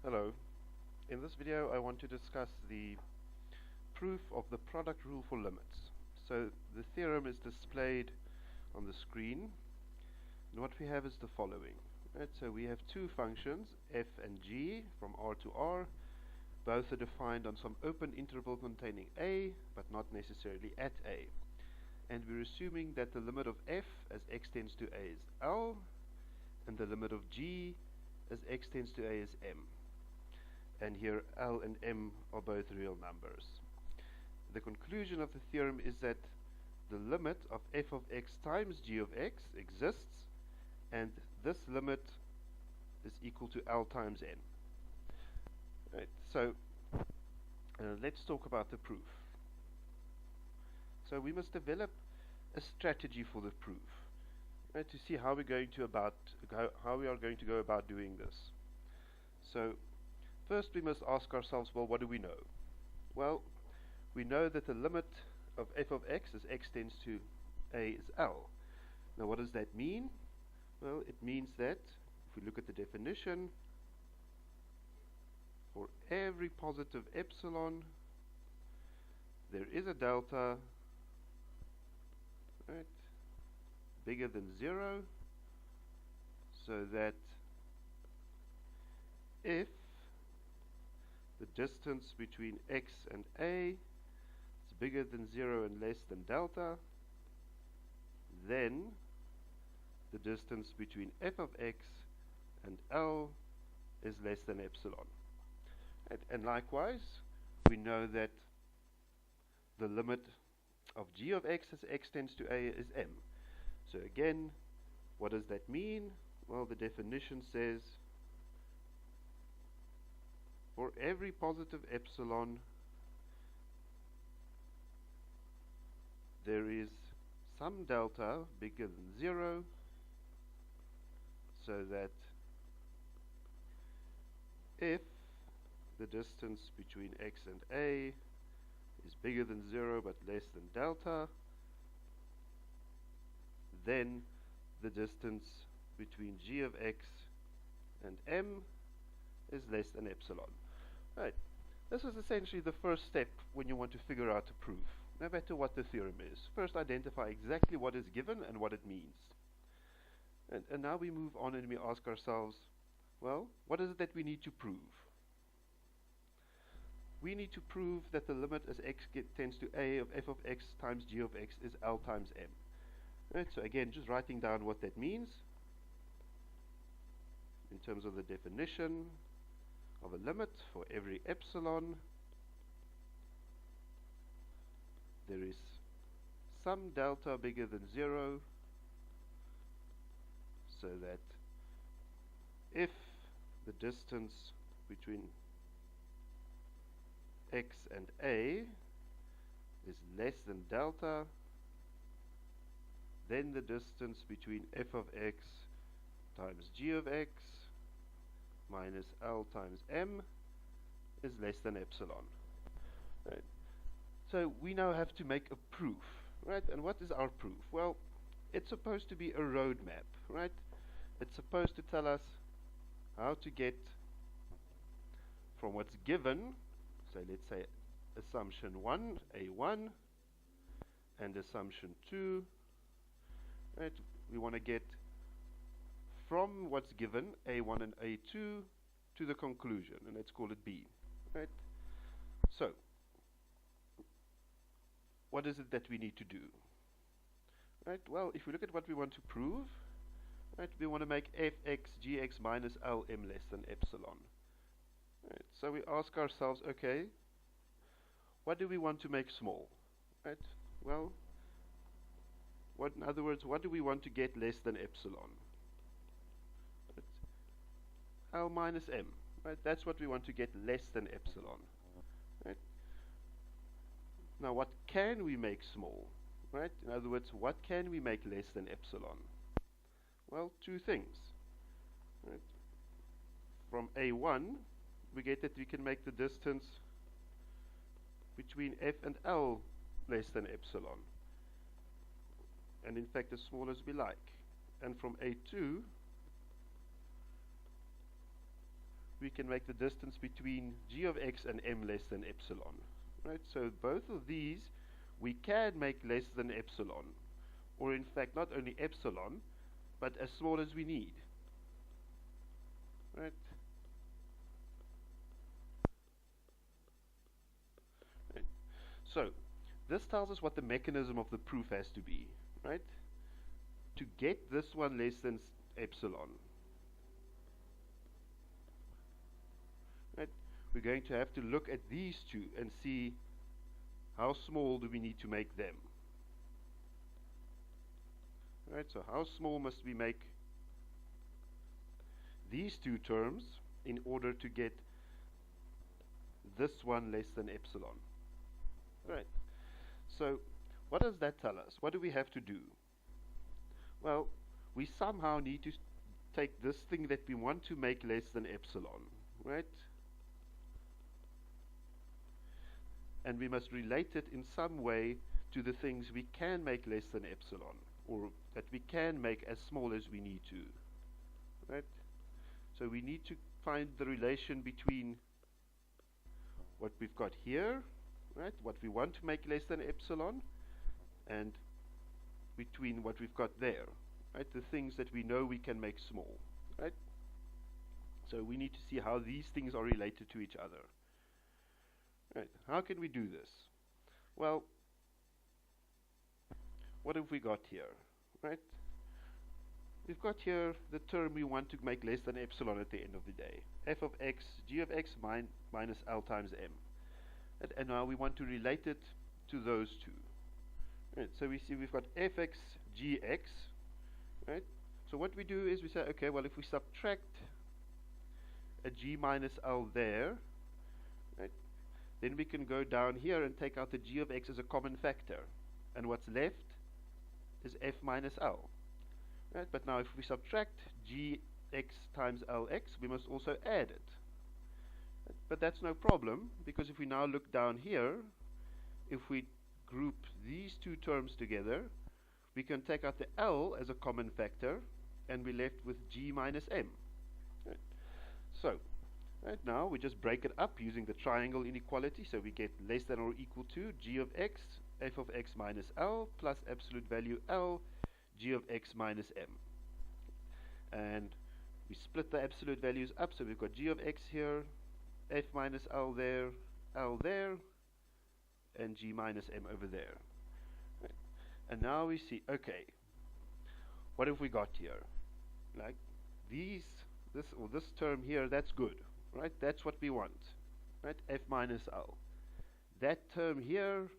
Hello. In this video I want to discuss the proof of the product rule for limits. So the theorem is displayed on the screen, and what we have is the following. Right, so we have two functions, f and g, from R to R. Both are defined on some open interval containing a, but not necessarily at a. And we're assuming that the limit of f as x tends to a is L, and the limit of g as x tends to a is m. And here L and M are both real numbers. The conclusion of the theorem is that the limit of f of x times g of x exists, and this limit is equal to L times n. Right, so let's talk about the proof. So we must develop a strategy for the proof, right, to see how we are going to go about doing this. So first we must ask ourselves, well, what do we know? Well, we know that the limit of f of x as x tends to a is L. Now what does that mean? Well, it means that if we look at the definition, for every positive epsilon there is a delta, right, bigger than 0, so that if the distance between x and a is bigger than 0 and less than delta, then the distance between f of x and L is less than epsilon. And likewise, we know that the limit of g of x as x tends to a is m. So again, what does that mean? Well, the definition says for every positive epsilon there is some delta bigger than 0, so that if the distance between x and a is bigger than 0 but less than delta, then the distance between g of x and m is less than epsilon. Right. This is essentially the first step when you want to figure out a proof, no matter what the theorem is. First identify exactly what is given and what it means. And now we move on and we ask ourselves, well, what is it that we need to prove? We need to prove that the limit as x tends to a of f of x times g of x is L times m. Right, so again, just writing down what that means in terms of the definition of a limit. For every epsilon there is some delta bigger than 0, so that if the distance between x and a is less than delta, then the distance between f of x times g of x minus L times m is less than epsilon. Right. So we now have to make a proof, right? And what is our proof? Well, it's supposed to be a roadmap, right? It's supposed to tell us how to get from what's given, so let's say assumption 1, A1, and assumption 2, right? We want to get from what's given, A1 and A2, to the conclusion, and let's call it B, right? So, what is it that we need to do? Right, well, if we look at what we want to prove, right, we want to make fx gx minus Lm less than epsilon. Right, so we ask ourselves, okay, what do we want to make small? Right, well, in other words, what do we want to get less than epsilon? L minus m, right? That's what we want to get less than epsilon, right? Now, what can we make small, right? In other words, what can we make less than epsilon? Well, two things, right? From A1, we get that we can make the distance between f and L less than epsilon, and in fact as small as we like. And from A2, we can make the distance between g of x and m less than epsilon. Right? So both of these we can make less than epsilon, or in fact not only epsilon, but as small as we need. Right? Right. So this tells us what the mechanism of the proof has to be, right? To get this one less than epsilon, right? We're going to have to look at these two and see how small do we need to make them. Right, so how small must we make these two terms in order to get this one less than epsilon? Right. So what does that tell us? What do we have to do? Well, we somehow need to take this thing that we want to make less than epsilon, right? And we must relate it in some way to the things we can make less than epsilon, or that we can make as small as we need to, right? So we need to find the relation between what we've got here, right, what we want to make less than epsilon, and between what we've got there, right, the things that we know we can make small, right? So we need to see how these things are related to each other. Right, how can we do this? Well, what have we got here, right? We've got here the term we want to make less than epsilon at the end of the day. F of x, g of x minus L times m. And now we want to relate it to those two. Right, so we see we've got fx, gx, right? So what we do is we say, okay, well, if we subtract a g minus L there, right, then we can go down here and take out the g of x as a common factor. And what's left is f minus L. Right? But now if we subtract gx times Lx, we must also add it. Right? But that's no problem, because if we now look down here, if we group these two terms together, we can take out the L as a common factor, and we're left with g minus m. Right? So, right now we just break it up using the triangle inequality, so we get less than or equal to g of x, f of x minus L, plus absolute value L, g of x minus m. And we split the absolute values up, so we've got g of x here, f minus L there, and g minus m over there. Right. And now we see, okay, what have we got here? Like this term here, that's good, right? That's what we want, right? F minus L. That term here is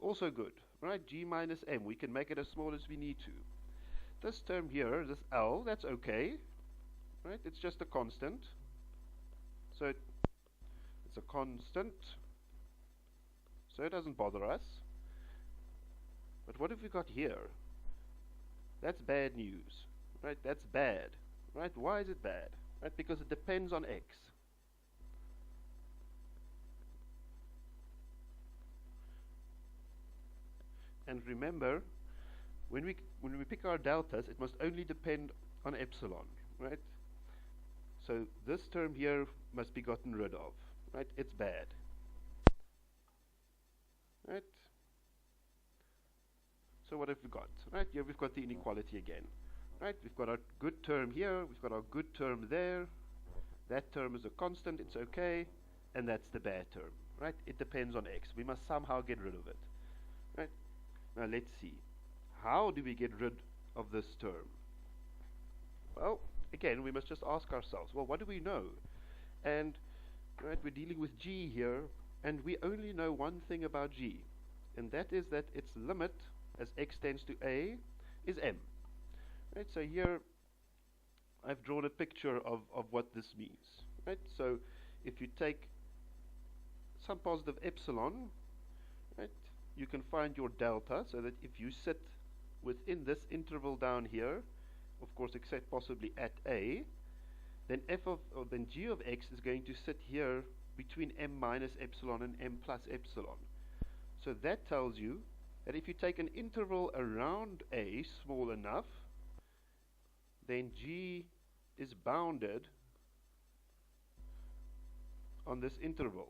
also good, right? G minus m, we can make it as small as we need to. This term here, this L, that's okay, right? It's just a constant. So it's a constant, so it doesn't bother us. But what have we got here? That's bad news, right? That's bad, right? Why is it bad? Right? Because it depends on x. And remember, when we pick our deltas, it must only depend on epsilon, right? So this term here must be gotten rid of, right? It's bad, right? So what have we got? Right, here we've got the inequality again, right? We've got our good term here, we've got our good term there. That term is a constant, it's okay, and that's the bad term, right? It depends on x. We must somehow get rid of it, right? Now let's see. How do we get rid of this term? Well, again, we must just ask ourselves, well, what do we know? And right, we're dealing with g here, and we only know one thing about g, and that is that its limit as x tends to a is m. Right, so here I've drawn a picture of what this means. Right, so if you take some positive epsilon, right, you can find your delta, so that if you sit within this interval down here, of course except possibly at a, then then g of x is going to sit here between m minus epsilon and m plus epsilon. So that tells you that if you take an interval around a small enough, then g is bounded on this interval.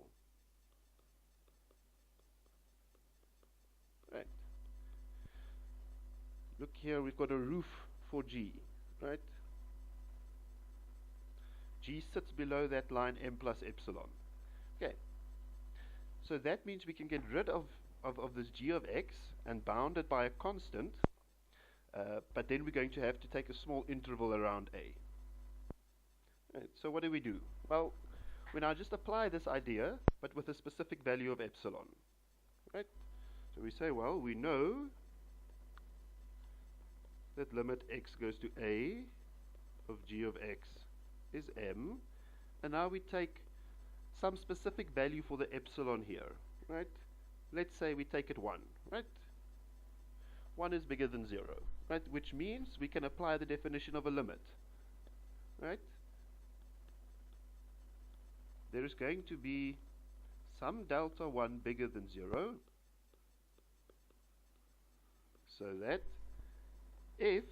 Right. Look here, we've got a roof for G, right? G sits below that line m plus epsilon. Okay. So that means we can get rid of this G of x and bound it by a constant, but then we're going to have to take a small interval around A. Right, so what do? Well, we now just apply this idea, but with a specific value of epsilon. Right? So we say, well, we know that limit x goes to A of G of x is m, and now we take some specific value for the epsilon here. Right? Let's say we take it 1. Right? 1 is bigger than 0. Right? Which means we can apply the definition of a limit. Right? There is going to be some delta 1 bigger than 0, so that if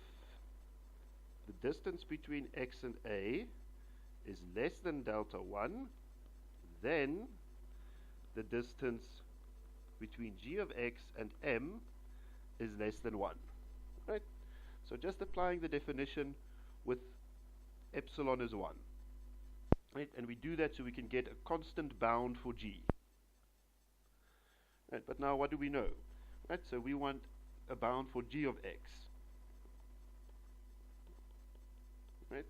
the distance between x and A is less than delta 1, then the distance between G of x and m is less than 1. Right? So just applying the definition with epsilon as 1. Right? And we do that so we can get a constant bound for G. Right? But now what do we know? Right? So we want a bound for G of x. Right?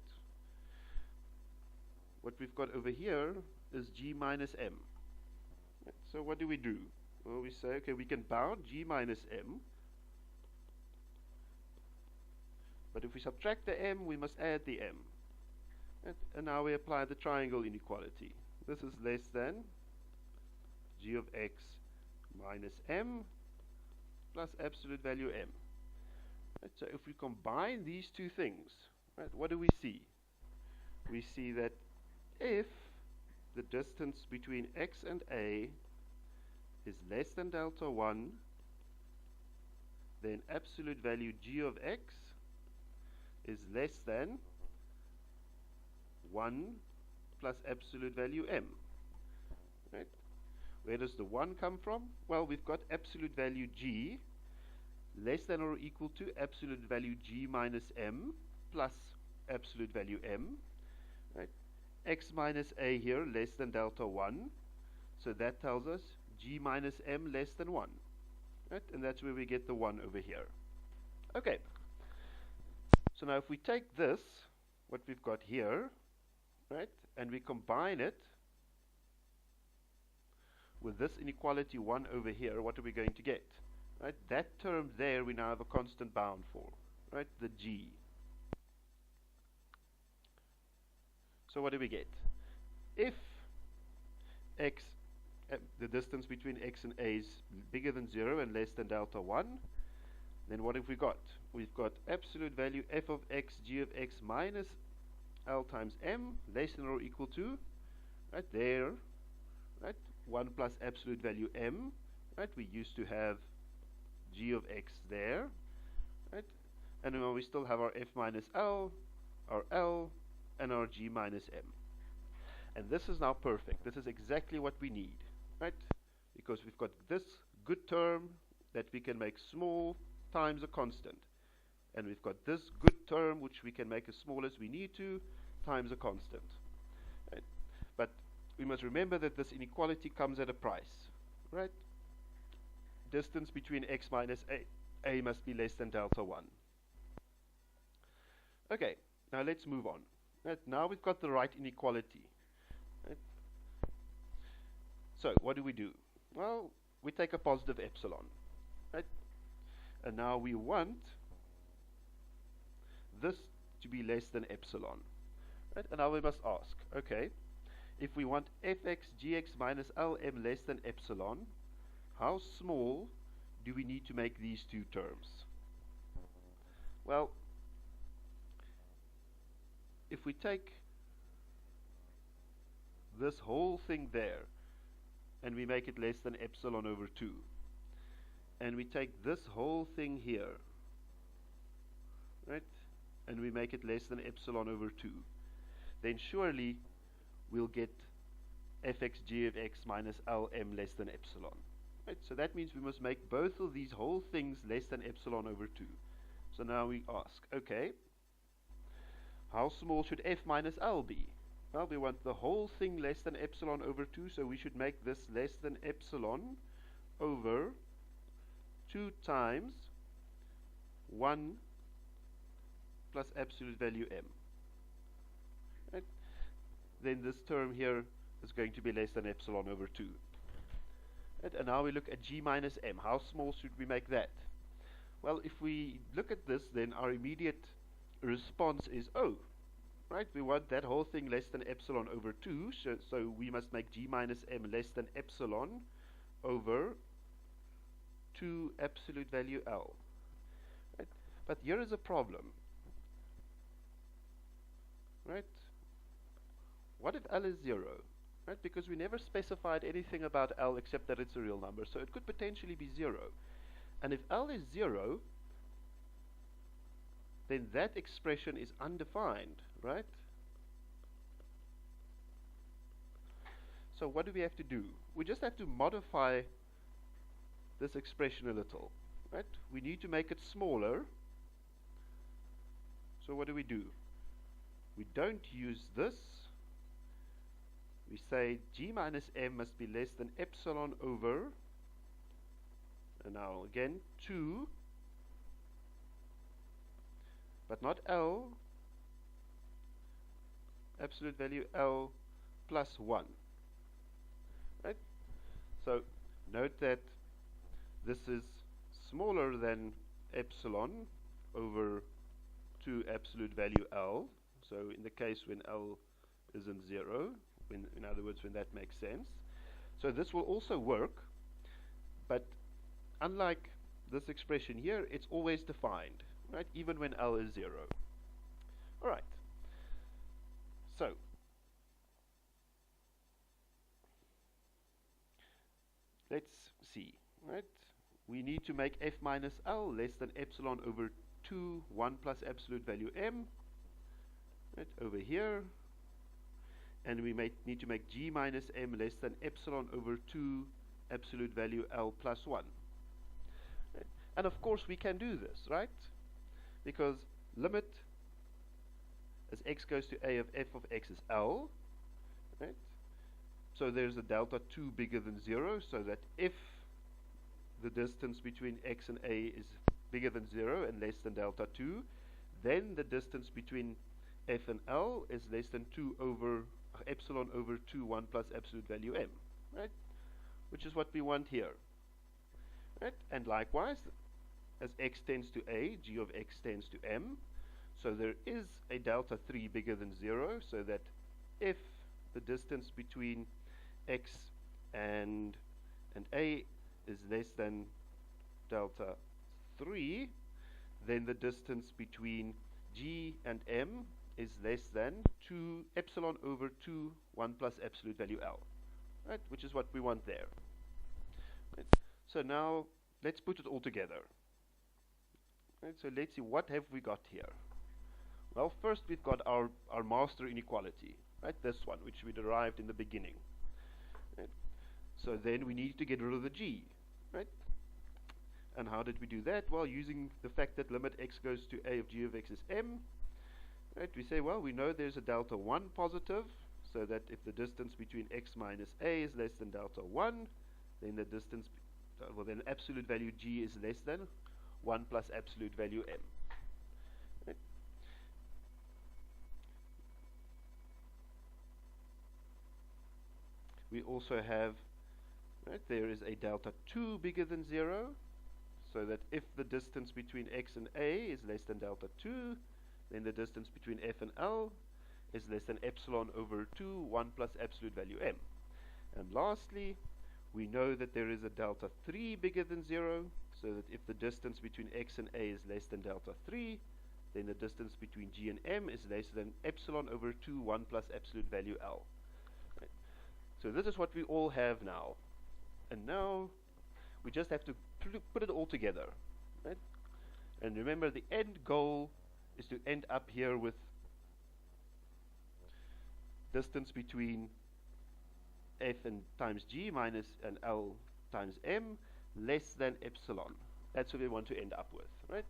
What we've got over here is G minus m. Right? So what do? Well, we say, okay, we can bound G minus m, but if we subtract the m, we must add the m. Right? And now we apply the triangle inequality. This is less than G of x minus m plus absolute value m. Right? So if we combine these two things, right, what do we see? We see that if the distance between x and A is less than delta 1, then absolute value G of x is less than 1 plus absolute value m. Right? Where does the 1 come from? Well, we've got absolute value G less than or equal to absolute value G minus m plus absolute value m. Right? X minus A here less than delta 1. So that tells us G minus m less than 1. Right? And that's where we get the 1 over here. Okay. So now if we take this, what we've got here, right, and we combine it with this inequality 1 over here, what are we going to get? Right? That term there we now have a constant bound for. Right? The G. So what do we get? If x, the distance between x and A is bigger than 0 and less than delta 1, then what have we got? We've got absolute value f of x G of x minus L times m less than or equal to, right there, right, 1 plus absolute value m, right, we used to have G of x there, right, and then we still have our f minus L, our L, and our G minus m. And this is now perfect. This is exactly what we need, right, because we've got this good term that we can make small times a constant, and we've got this good term which we can make as small as we need to times a constant. Right? But we must remember that this inequality comes at a price. Right? Distance between x minus a must be less than delta 1. Okay, now let's move on. Right? Now we've got the right inequality. Right? So what do? Well, we take a positive epsilon. Right? And now we want this to be less than epsilon. Right? And now we must ask, okay, if we want fx gx minus lm less than epsilon, how small do we need to make these two terms? Well, if we take this whole thing there and we make it less than epsilon over 2, and we take this whole thing here, right, and we make it less than epsilon over 2, then surely we'll get fx g of x minus Lm less than epsilon. Right? So that means we must make both of these whole things less than epsilon over 2. So now we ask, okay, how small should f minus L be? Well, we want the whole thing less than epsilon over 2, so we should make this less than epsilon over 2 times 1 plus absolute value m. Right? Then this term here is going to be less than epsilon over 2. Right? And now we look at g minus m. How small should we make that? Well, if we look at this, then our immediate response is O. Right? We want that whole thing less than epsilon over 2, so we must make g minus m less than epsilon over 2 absolute value L. Right? But here is a problem. Right? What if L is 0? Right? Because we never specified anything about L except that it's a real number, so it could potentially be 0. And if L is 0, then that expression is undefined, right? So what do we have to do? We just have to modify this expression a little, right? We need to make it smaller. So what do? We don't use this. We say g minus m must be less than epsilon over, and now again 2, but not L, absolute value L plus 1. Right? So note that this is smaller than epsilon over 2 absolute value L. So in the case when L isn't 0, in other words, when that makes sense. So this will also work, but unlike this expression here, it's always defined, right? Even when L is 0. All right. So let's see, right? We need to make f minus L less than epsilon over 2, 1 plus absolute value m, right, over here. And we need to make g minus m less than epsilon over 2 absolute value L plus 1. Right? And of course we can do this, right? Because limit as x goes to a of f of x is L, right? So there's a delta 2 bigger than 0, so that if the distance between x and a is bigger than 0 and less than delta 2, then the distance between f and L is less than 2 over epsilon over 2 1 plus absolute value m, right? Which is what we want here, right? And likewise, as x tends to a, g of x tends to m, so there is a delta 3 bigger than 0, so that if the distance between x and a is less than delta 3, then the distance between g and m is less than 2 epsilon over 2 1 plus absolute value L, right? Which is what we want there. Right? So now let's put it all together. Right? So let's see, what have we got here? Well, first we've got our master inequality, right? This one, which we derived in the beginning. Right? So then we need to get rid of the g, right? And how did we do that? Well, using the fact that limit x goes to a of g of x is m. Right, we say, well, we know there's a delta 1 positive, so that if the distance between x minus a is less than delta 1, then the distance, then absolute value g is less than 1 plus absolute value m. Right. We also have, right, there is a delta 2 bigger than 0, so that if the distance between x and a is less than delta 2, then the distance between f and L is less than epsilon over 2 1 plus absolute value m. And lastly, we know that there is a delta 3 bigger than 0, so that if the distance between x and a is less than delta 3, then the distance between g and m is less than epsilon over 2 1 plus absolute value L. Right. So this is what we all have now. And now we just have to put it all together. Right? And remember, the end goal is to end up here with distance between f and times g minus an L times m less than epsilon. That's what we want to end up with, right?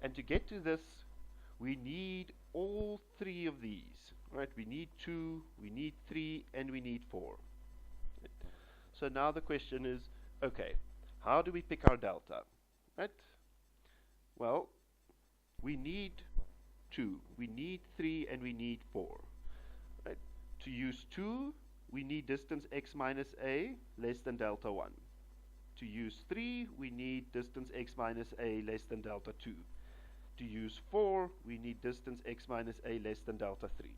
And to get to this, we need all three of these, right? We need 2, we need 3, and we need 4. Right? So now the question is, okay, how do we pick our delta, right? Well, we need 2, we need 3, and we need 4. Right? To use 2, we need distance x minus a less than delta 1. To use 3, we need distance x minus a less than delta 2. To use 4, we need distance x minus a less than delta 3.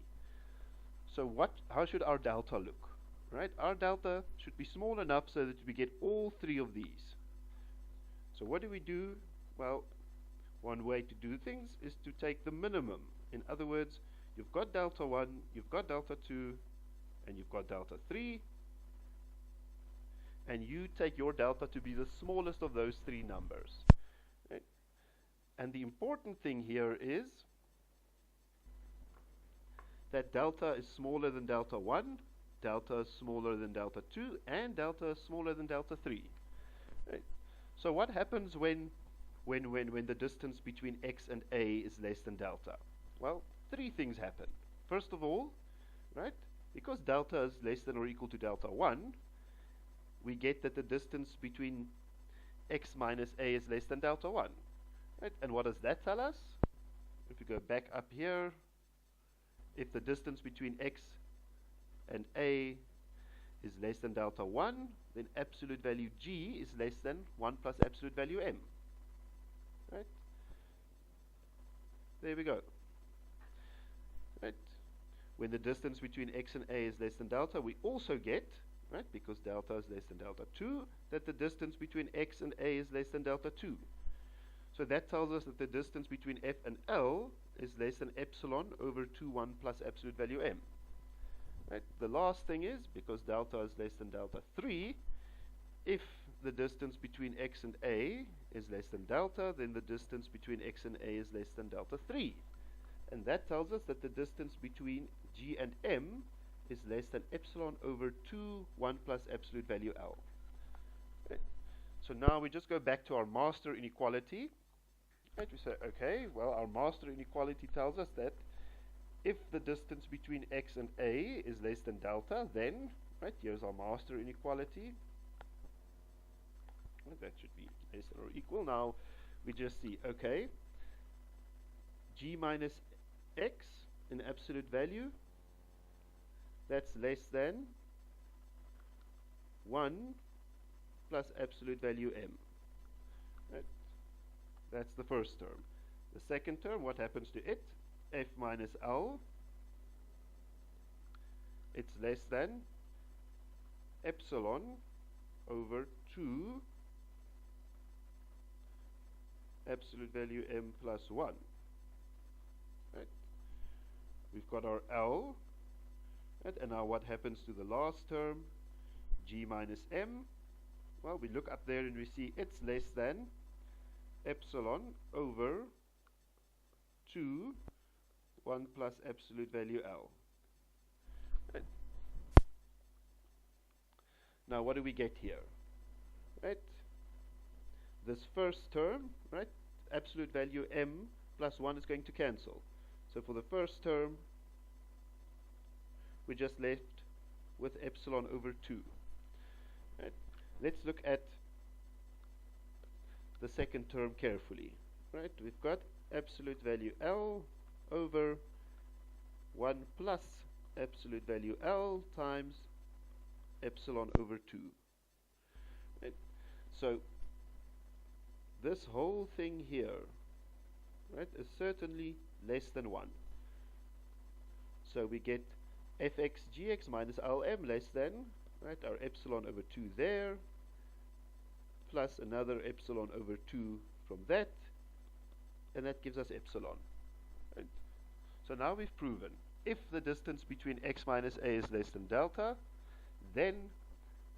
So how should our delta look? Right? Our delta should be small enough so that we get all three of these. So what do? Well, one way to do things is to take the minimum. In other words, you've got delta 1, you've got delta 2, and you've got delta 3, and you take your delta to be the smallest of those three numbers. Right? And the important thing here is that delta is smaller than delta 1, delta is smaller than delta 2, and delta is smaller than delta 3. Right? So what happens when the distance between x and a is less than delta? Well, three things happen. First of all, right, because delta is less than or equal to delta 1, we get that the distance between x minus a is less than delta 1. Right? And what does that tell us? If we go back up here, if the distance between x and a is less than delta 1, then absolute value g is less than 1 plus absolute value m. Right? There we go. Right? When the distance between x and a is less than delta, we also get, right, because delta is less than delta 2, that the distance between x and a is less than delta 2. So that tells us that the distance between f and L is less than epsilon over 2, 1 plus absolute value m. Right? The last thing is, because delta is less than delta 3, if the distance between x and a is less than delta, then the distance between x and a is less than delta 3. And that tells us that the distance between g and m is less than epsilon over 2, 1 plus absolute value L. Right? So now we just go back to our master inequality. Right? We say, okay, well, our master inequality tells us that if the distance between x and a is less than delta, then, right, here's our master inequality. Well, that should be less than or equal. Now we just see, okay, g minus x in absolute value, that's less than 1 plus absolute value m. Right? That's the first term. The second term, what happens to it? F minus L, it's less than epsilon over 2 absolute value m plus 1. Right? We've got our L, right? And now what happens to the last term? G minus m. Well, we look up there and we see it's less than epsilon over 2, 1 plus absolute value L. Right? Now what do we get here? Right? This first term, right, absolute value m plus 1 is going to cancel. So for the first term, we're just left with epsilon over 2. Right? Let's look at the second term carefully. Right? We've got absolute value L over 1 plus absolute value L times epsilon over 2. Right? So this whole thing here, right, is certainly less than 1. So we get fx gx minus lm less than, right, our epsilon over 2 there, plus another epsilon over 2 from that, and that gives us epsilon. Right? So now we've proven if the distance between x minus a is less than delta, then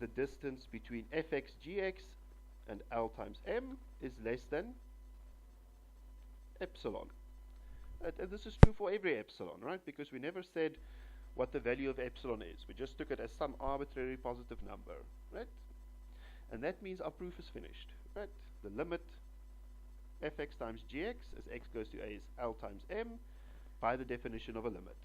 the distance between fx gx and L times m is less than epsilon. And this is true for every epsilon, right? Because we never said what the value of epsilon is. We just took it as some arbitrary positive number, right? And that means our proof is finished, right? The limit fx times gx as x goes to a is L times m by the definition of a limit.